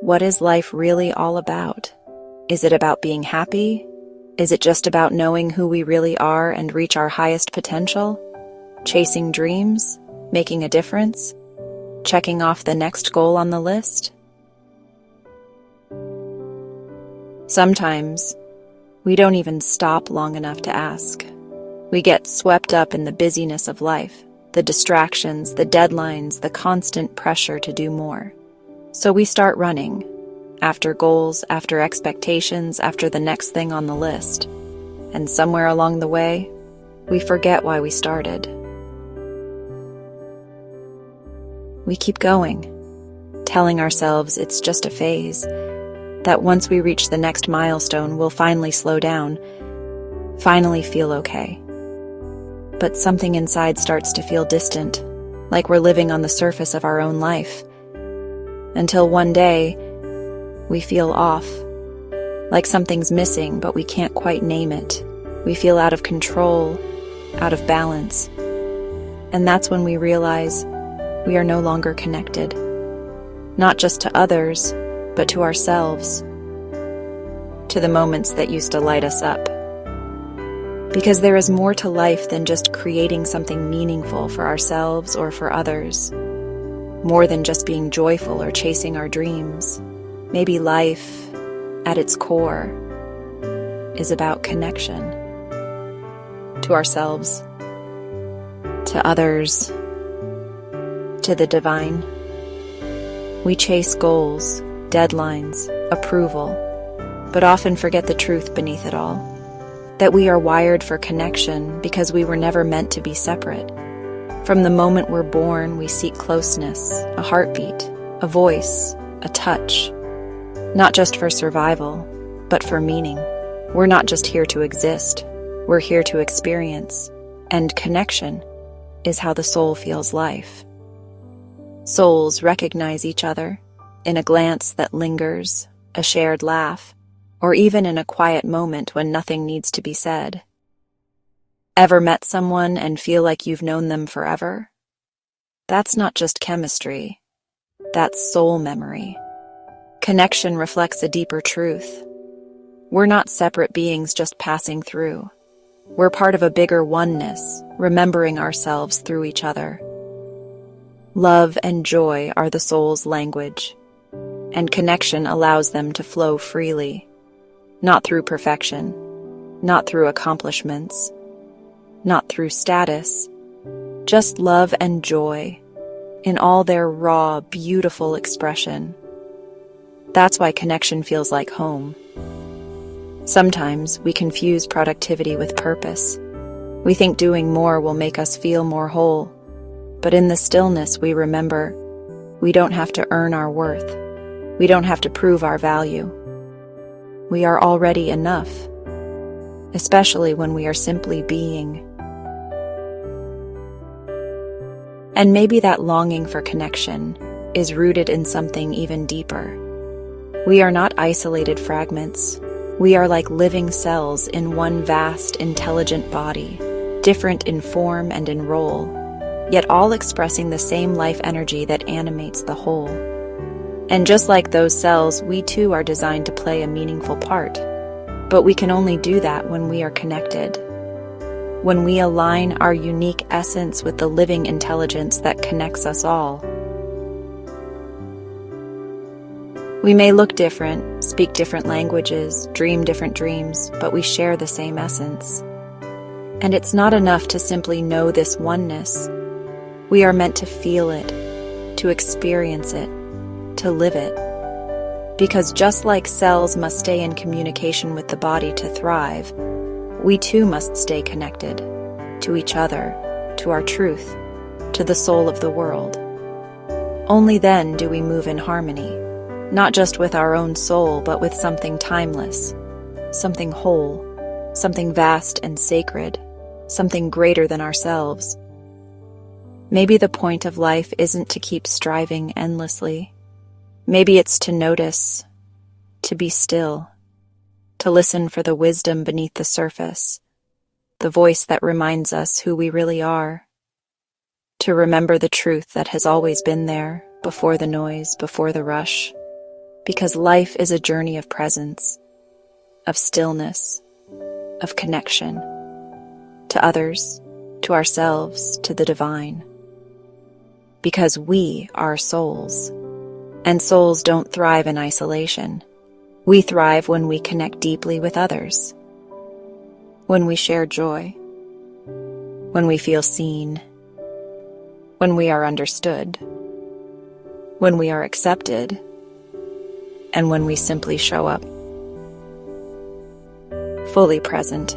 What is life really all about? Is it about being happy? Is it just about knowing who we really are and reach our highest potential? Chasing dreams? Making a difference? Checking off the next goal on the list? Sometimes, we don't even stop long enough to ask. We get swept up in the busyness of life, the distractions, the deadlines, the constant pressure to do more. So we start running, after goals, after expectations, after the next thing on the list. And somewhere along the way, we forget why we started. We keep going, telling ourselves it's just a phase, that once we reach the next milestone, we'll finally slow down, finally feel okay. But something inside starts to feel distant, like we're living on the surface of our own life. Until one day, we feel off, like something's missing, but we can't quite name it. We feel out of control, out of balance. And that's when we realize we are no longer connected, not just to others, but to ourselves, to the moments that used to light us up. Because there is more to life than just creating something meaningful for ourselves or for others, more than just being joyful or chasing our dreams. Maybe life, at its core, is about connection to ourselves, to others, to the divine. We chase goals, deadlines, approval, but often forget the truth beneath it all, that we are wired for connection because we were never meant to be separate. From the moment we're born, we seek closeness, a heartbeat, a voice, a touch, not just for survival, but for meaning. We're not just here to exist, we're here to experience, and connection is how the soul feels life. Souls recognize each other in a glance that lingers, a shared laugh, or even in a quiet moment when nothing needs to be said. Ever met someone and feel like you've known them forever? That's not just chemistry, that's soul memory. Connection reflects a deeper truth. We're not separate beings just passing through. We're part of a bigger oneness, remembering ourselves through each other. Love and joy are the soul's language, and connection allows them to flow freely, not through perfection, not through accomplishments, not through status, just love and joy in all their raw, beautiful expression. That's why connection feels like home. Sometimes we confuse productivity with purpose. We think doing more will make us feel more whole. But in the stillness, we remember we don't have to earn our worth. We don't have to prove our value. We are already enough, especially when we are simply being. And maybe that longing for connection is rooted in something even deeper. We are not isolated fragments. We are like living cells in one vast, intelligent body, different in form and in role, yet all expressing the same life energy that animates the whole. And just like those cells, we too are designed to play a meaningful part. But we can only do that when we are connected, when we align our unique essence with the living intelligence that connects us all. We may look different, speak different languages, dream different dreams, but we share the same essence. And it's not enough to simply know this oneness. We are meant to feel it, to experience it, to live it. Because just like cells must stay in communication with the body to thrive, we too must stay connected to each other, to our truth, to the soul of the world. Only then do we move in harmony. Not just with our own soul, but with something timeless, something whole, something vast and sacred, something greater than ourselves. Maybe the point of life isn't to keep striving endlessly. Maybe it's to notice, to be still, to listen for the wisdom beneath the surface, the voice that reminds us who we really are, to remember the truth that has always been there, before the noise, before the rush. because life is a journey of presence, of stillness, of connection, to others, to ourselves, to the divine. Because we are souls, and souls don't thrive in isolation. We thrive when we connect deeply with others, when we share joy, when we feel seen, when we are understood, when we are accepted, and when we simply show up, fully present.